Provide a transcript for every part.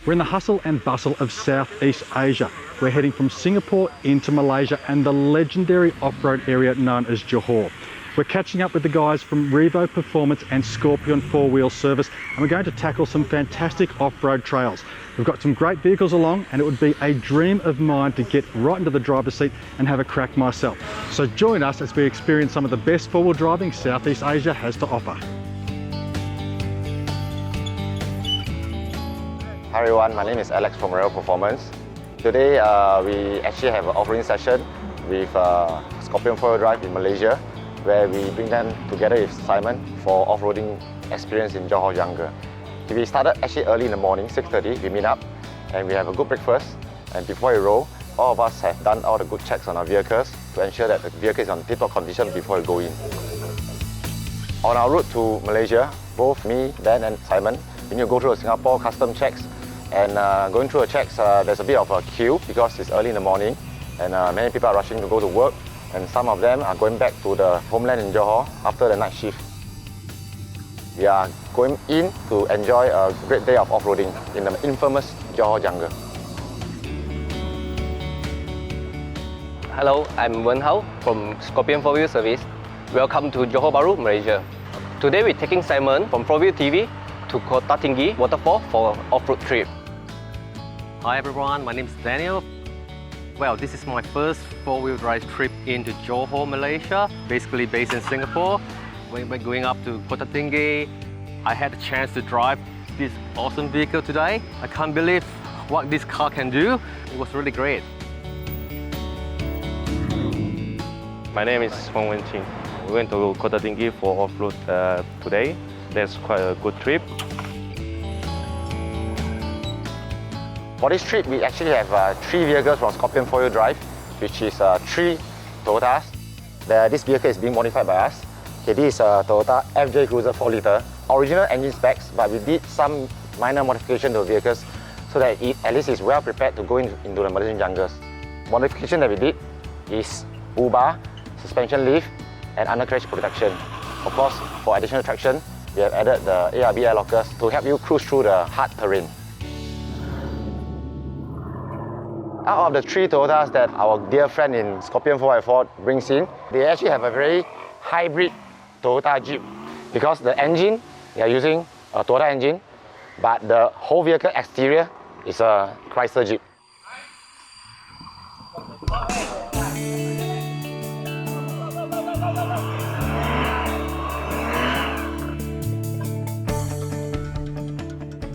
We're in the hustle and bustle of Southeast Asia. We're heading from Singapore into Malaysia and the legendary off-road area known as Johor. We're catching up with the guys from Revo Performance and Scorpion 4-wheel service, and we're going to tackle some fantastic off-road trails. We've got some great vehicles along, and it would be a dream of mine to get right into the driver's seat and have a crack myself. So join us as we experience some of the best four-wheel driving Southeast Asia has to offer. Hi everyone, my name is Alex from Revo Performance. Today we actually have an off-roading session with Scorpion 4-wheel drive in Malaysia, where we bring them together with Simon for off-roading experience in Johor Jungle. We started actually early in the morning, 6:30, we meet up and we have a good breakfast, and before we roll, all of us have done all the good checks on our vehicles to ensure that the vehicle is on tip-top condition before we go in. On our route to Malaysia, both me, Ben and Simon, we need to go through the Singapore custom checks, and going through the checks, there's a bit of a queue because it's early in the morning and many people are rushing to go to work, and some of them are going back to the homeland in Johor after the night shift. We are going in to enjoy a great day of off-roading in the infamous Johor Jungle. Hello, I'm Wen Hao from Scorpion 4-wheel service. Welcome to Johor Bahru, Malaysia. Today we're taking Simon from 4-wheel TV to Kota Tinggi waterfall for an off-road trip. Hi everyone, my name is Daniel. Well, this is my first 4-wheel drive trip into Johor, Malaysia, basically based in Singapore. When we're going up to Kota Tinggi, I had a chance to drive this awesome vehicle today. I can't believe what this car can do. It was really great. My name is Feng Wenqing. We went to Kota Tinggi for off-road today. That's quite a good trip. For this trip, we actually have 3 vehicles from Scorpion 4-wheel drive, which is 3 Toyotas. This vehicle is being modified by us. Okay, this is a Toyota FJ Cruiser 4-litre. Original engine specs, but we did some minor modification to the vehicles so that it at least is well prepared to go into the Malaysian jungles. Modification that we did is U-bar, suspension lift, and undercarriage protection. Of course, for additional traction, we have added the ARB air lockers to help you cruise through the hard terrain. Out of the 3 Toyotas that our dear friend in Scorpion 4x4 brings in, they actually have a very hybrid Toyota Jeep, because the engine, they are using a Toyota engine, but the whole vehicle exterior is a Chrysler Jeep.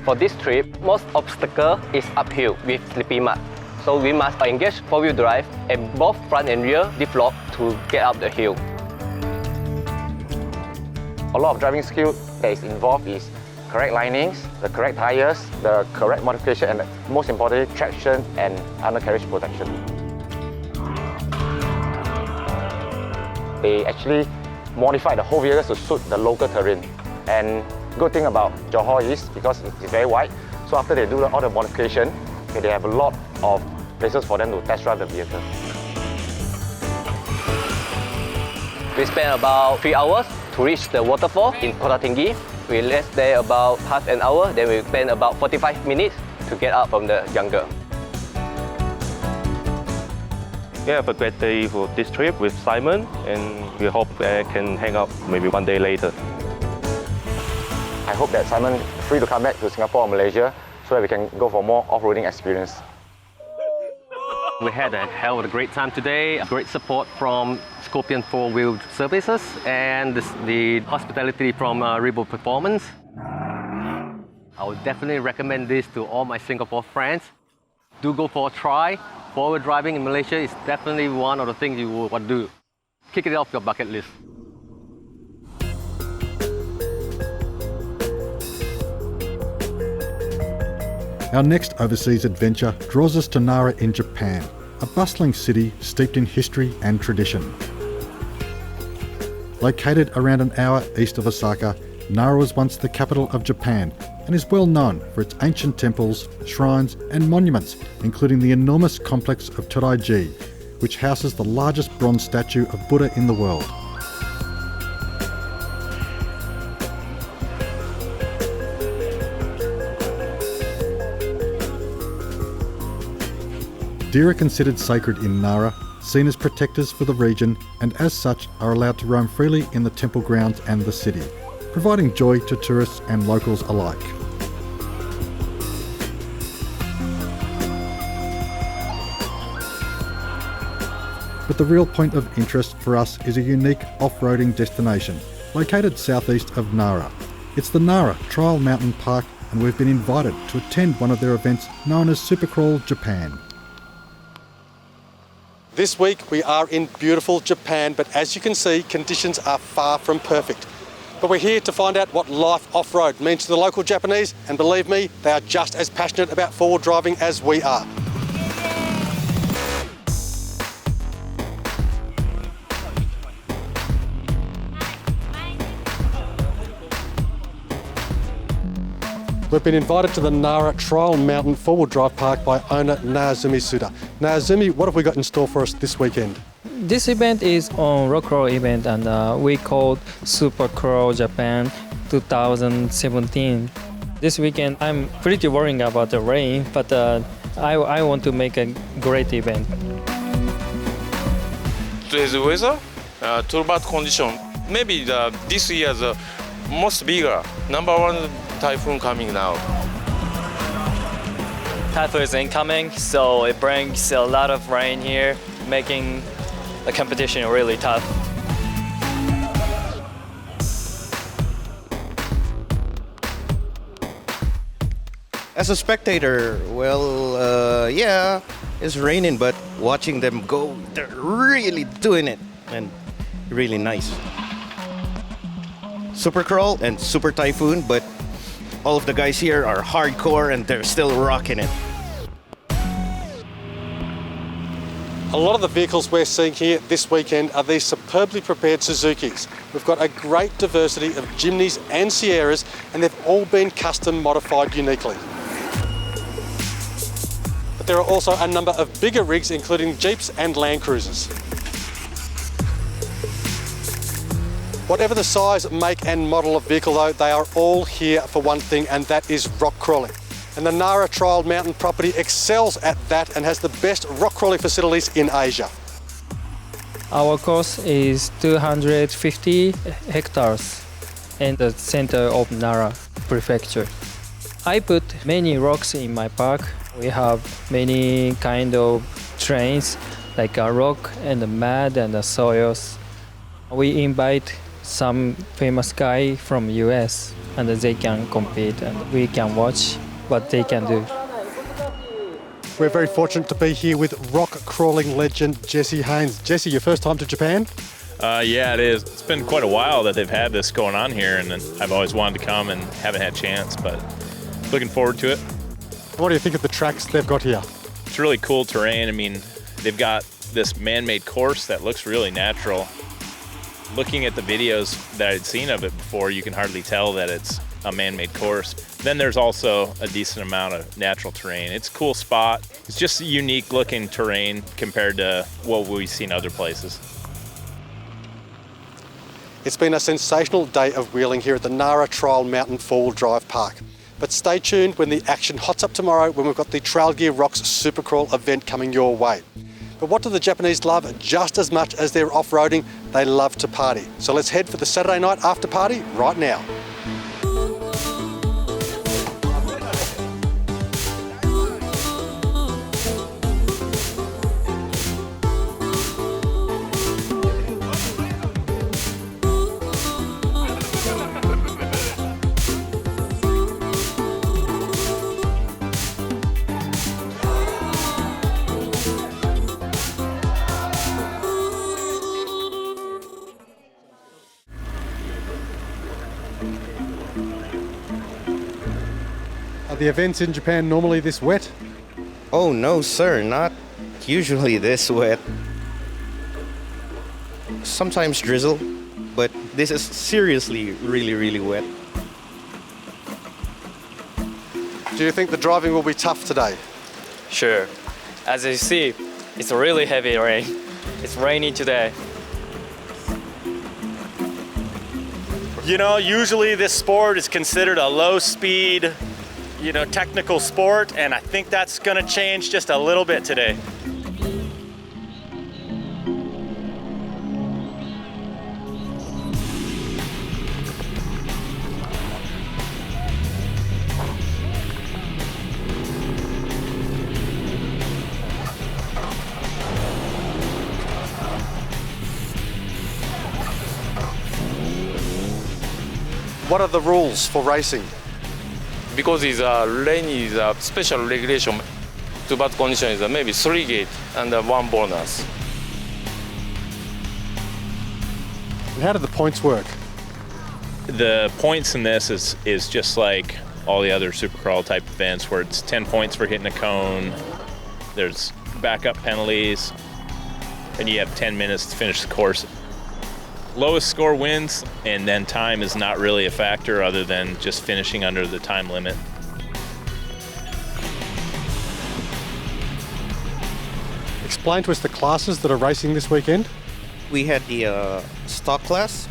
For this trip, most obstacle is uphill with slippy mud. So we must engage 4-wheel drive and both front and rear deflop to get up the hill. A lot of driving skill that is involved is correct linings, the correct tires, the correct modification, and most importantly, traction and undercarriage protection. They actually modified the whole vehicle to suit the local terrain. And good thing about Johor is because it's very wide, so after they do all the modification, they have a lot of places for them to test drive the vehicle. We spent about 3 hours to reach the waterfall in Kota Tinggi. We left there about half an hour, then we spent about 45 minutes to get out from the jungle. We have a great day for this trip with Simon, and we hope I can hang out maybe one day later. I hope that Simon is free to come back to Singapore or Malaysia so that we can go for more off-roading experience. We had a hell of a great time today. Great support from Scorpion 4-wheel services and the hospitality from Revo Performance. I would definitely recommend this to all my Singapore friends. Do go for a try. 4-wheel driving in Malaysia is definitely one of the things you would want to do. Kick it off your bucket list. Our next overseas adventure draws us to Nara in Japan, a bustling city steeped in history and tradition. Located around an hour east of Osaka, Nara was once the capital of Japan and is well known for its ancient temples, shrines and monuments, including the enormous complex of Toraiji, which houses the largest bronze statue of Buddha in the world. Deer are considered sacred in Nara, seen as protectors for the region, and as such are allowed to roam freely in the temple grounds and the city, providing joy to tourists and locals alike. But the real point of interest for us is a unique off-roading destination located southeast of Nara. It's the Nara Trial Mountain Park, and we've been invited to attend one of their events known as Supercrawl Japan. This week we are in beautiful Japan, but as you can see, conditions are far from perfect. But we're here to find out what life off-road means to the local Japanese, and believe me, they are just as passionate about four-wheel driving as we are. We've been invited to the Nara Trial Mountain Four-Wheel Drive Park by owner Naozumi Suda. Naozumi, what have we got in store for us this weekend? This event is on rock crawl event, and we called Supercrawl Japan 2017. This weekend I'm pretty worried about the rain, but I want to make a great event. Today's weather, too bad condition. Maybe this year's most bigger, number one typhoon coming now. Typhoon is incoming, so it brings a lot of rain here, making the competition really tough. As a spectator, well, yeah, it's raining, but watching them go, they're really doing it, and really nice. Supercrawl and Super Typhoon, but all of the guys here are hardcore and they're still rocking it. A lot of the vehicles we're seeing here this weekend are these superbly prepared Suzukis. We've got a great diversity of Jimnys and Sierras, and they've all been custom modified uniquely. But there are also a number of bigger rigs, including Jeeps and Land Cruisers. Whatever the size, make and model of vehicle though, they are all here for one thing, and that is rock crawling. And the Nara Trial Mountain property excels at that and has the best rock crawling facilities in Asia. Our course is 250 hectares in the center of Nara Prefecture. I put many rocks in my park. We have many kind of terrains like a rock and the mud and the soils. We invite some famous guy from US, and they can compete and we can watch what they can do. We're very fortunate to be here with rock crawling legend Jesse Haynes. Jesse, your first time to Japan? Yeah, it is. It's been quite a while that they've had this going on here, and I've always wanted to come and haven't had a chance, but looking forward to it. What do you think of the tracks they've got here? It's really cool terrain. I mean, they've got this man-made course that looks really natural. Looking at the videos that I'd seen of it before, you can hardly tell that it's a man-made course. Then there's also a decent amount of natural terrain. It's a cool spot. It's just a unique looking terrain compared to what we've seen other places. It's been a sensational day of wheeling here at the Nara Trial Mountain Four-Wheel Drive Park. But stay tuned when the action hots up tomorrow, when we've got the Trail Gear Rocks Supercrawl event coming your way. But what do the Japanese love just as much as their off-roading? They love to party. So let's head for the Saturday night after party right now. Are the events in Japan normally this wet? Oh no, sir, not usually this wet. Sometimes drizzle, but this is seriously really wet. Do you think the driving will be tough today? Sure. As you see, it's a really heavy rain. It's raining today. You know, usually this sport is considered a low speed, technical sport, and I think that's going to change just a little bit today. What are the rules for racing? Because it's lane is a special regulation. Too bad condition is maybe 3 gate and 1 bonus. And how do the points work? The points in this is just like all the other Supercrawl type events where it's 10 points for hitting a cone. There's backup penalties, and you have 10 minutes to finish the course. Lowest score wins, and then time is not really a factor other than just finishing under the time limit. Explain to us the classes that are racing this weekend. We had the stock class,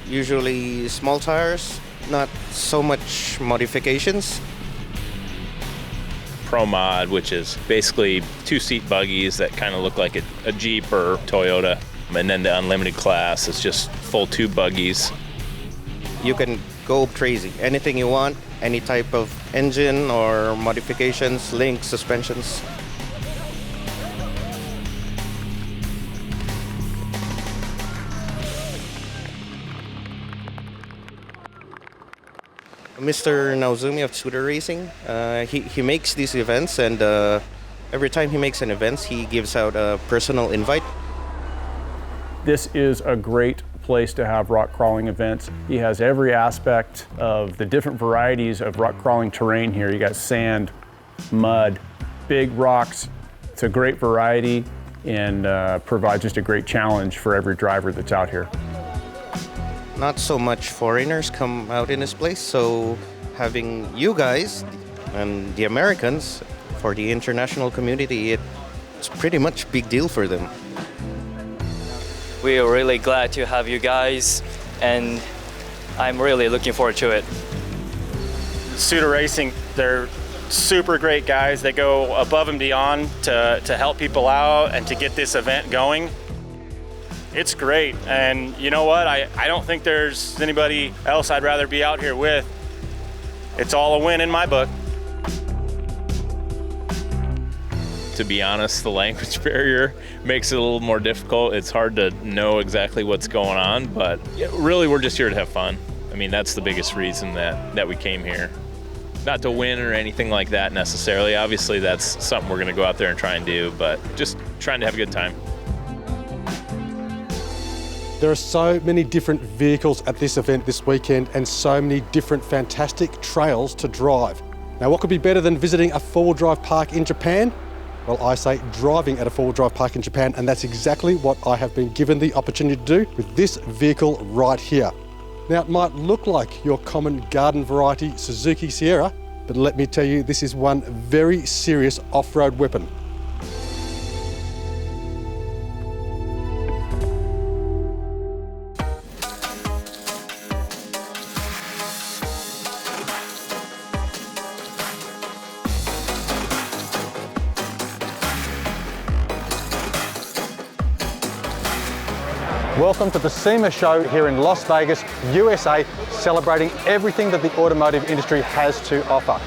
usually small tires, not so much modifications. Pro Mod, which is basically 2-seat buggies that kind of look like a Jeep or Toyota. And then the unlimited class is just full tube buggies. You can go crazy. Anything you want, any type of engine or modifications, links, suspensions. Mr. Naozumi of Scooter Racing, he makes these events, and every time he makes an event, he gives out a personal invite. This is a great place to have rock crawling events. He has every aspect of the different varieties of rock crawling terrain here. You got sand, mud, big rocks. It's a great variety and provides just a great challenge for every driver that's out here. Not so much foreigners come out in this place, so having you guys and the Americans for the international community, it's pretty much a big deal for them. We are really glad to have you guys, and I'm really looking forward to it. Scooter Racing, they're super great guys. They go above and beyond to help people out and to get this event going. It's great, and you know what? I don't think there's anybody else I'd rather be out here with. It's all a win in my book. To be honest, the language barrier makes it a little more difficult. It's hard to know exactly what's going on, but really we're just here to have fun. I mean, that's the biggest reason that we came here. Not to win or anything like that necessarily. Obviously that's something we're gonna go out there and try and do, but just trying to have a good time. There are so many different vehicles at this event this weekend and so many different fantastic trails to drive. Now, what could be better than visiting a four-wheel drive park in Japan? Well, I say driving at a four-wheel drive park in Japan, and that's exactly what I have been given the opportunity to do with this vehicle right here. Now, it might look like your common garden variety Suzuki Sierra, but let me tell you, this is one very serious off-road weapon. Welcome to the SEMA show here in Las Vegas, USA, celebrating everything that the automotive industry has to offer.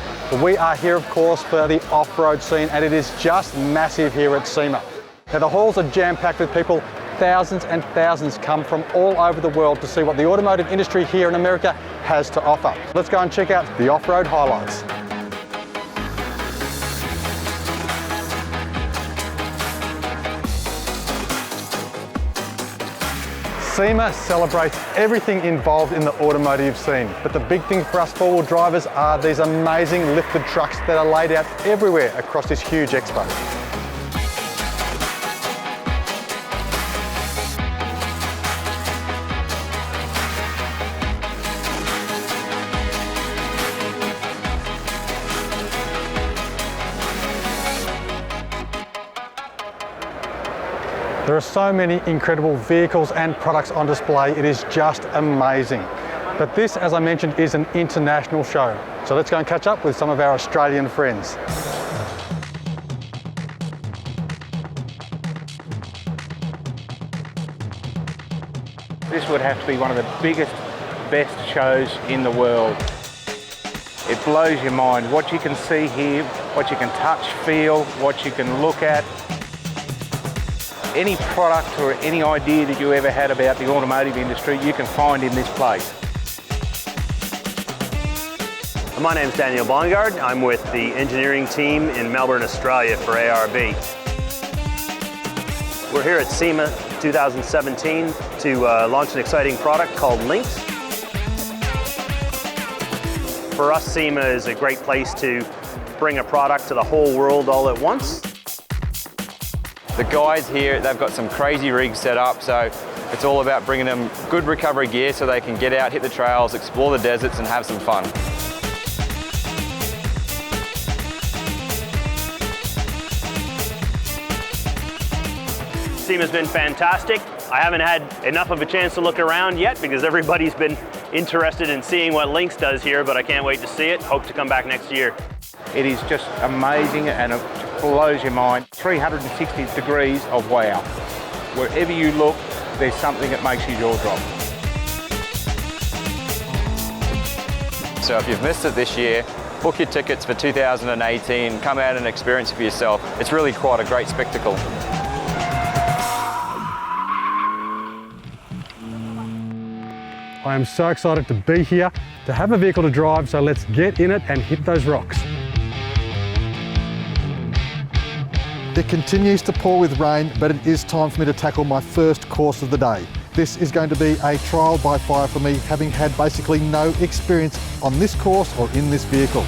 We are here, of course, for the off-road scene, and it is just massive here at SEMA. Now, the halls are jam-packed with people. Thousands and thousands come from all over the world to see what the automotive industry here in America has to offer. Let's go and check out the off-road highlights. SEMA celebrates everything involved in the automotive scene, but the big thing for us four-wheel drivers are these amazing lifted trucks that are laid out everywhere across this huge expo. There are so many incredible vehicles and products on display, it is just amazing. But this, as I mentioned, is an international show. So let's go and catch up with some of our Australian friends. This would have to be one of the biggest, best shows in the world. It blows your mind what you can see here, what you can touch, feel, what you can look at. Any product or any idea that you ever had about the automotive industry, you can find in this place. My name is Daniel Bongard. I'm with the engineering team in Melbourne, Australia for ARB. We're here at SEMA 2017 to launch an exciting product called Lynx. For us, SEMA is a great place to bring a product to the whole world all at once. The guys here, they've got some crazy rigs set up, so it's all about bringing them good recovery gear so they can get out, hit the trails, explore the deserts and have some fun. SEMA's been fantastic. I haven't had enough of a chance to look around yet because everybody's been interested in seeing what Lynx does here, but I can't wait to see it. Hope to come back next year. It is just amazing and it blows your mind. 360 degrees of wow. Wherever you look, there's something that makes your jaw drop. So if you've missed it this year, book your tickets for 2018, come out and experience it for yourself. It's really quite a great spectacle. I am so excited to be here, to have a vehicle to drive, so let's get in it and hit those rocks. It continues to pour with rain, but it is time for me to tackle my first course of the day. This is going to be a trial by fire for me, having had basically no experience on this course or in this vehicle.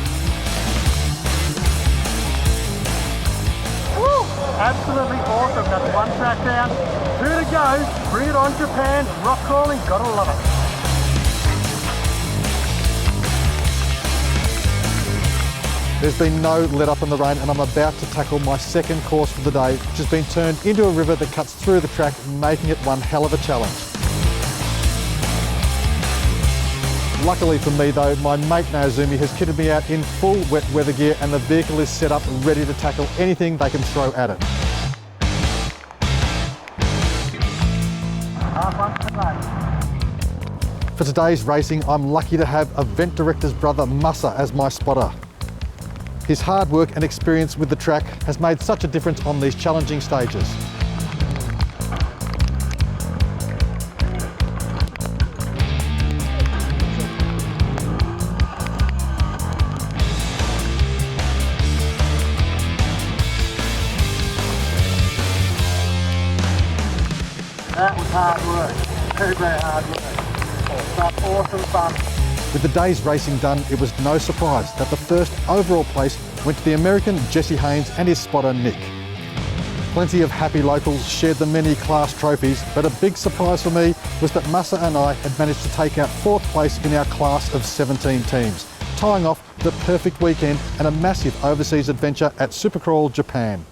Woo! Absolutely awesome. That's one track down, 2 to go. Bring it on, Japan. Rock crawling, gotta love it. There's been no let up in the rain and I'm about to tackle my second course for the day, which has been turned into a river that cuts through the track, making it one hell of a challenge. Luckily for me though, my mate Naozumi has kitted me out in full wet weather gear and the vehicle is set up ready to tackle anything they can throw at it. For today's racing, I'm lucky to have event director's brother Masa as my spotter. His hard work and experience with the track has made such a difference on these challenging stages. That was hard work, very, very hard work. But awesome fun. With the day's racing done, it was no surprise that the first overall place went to the American Jesse Haynes and his spotter Nick. Plenty of happy locals shared the many class trophies, but a big surprise for me was that Masa and I had managed to take out 4th place in our class of 17 teams, tying off the perfect weekend and a massive overseas adventure at Supercrawl Japan.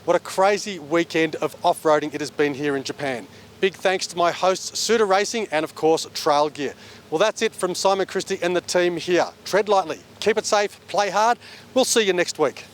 What a crazy weekend of off-roading it has been here in Japan. Big thanks to my hosts, Suda Racing and of course Trail Gear. Well, that's it from Simon Christie and the team here. Tread lightly, keep it safe, play hard. We'll see you next week.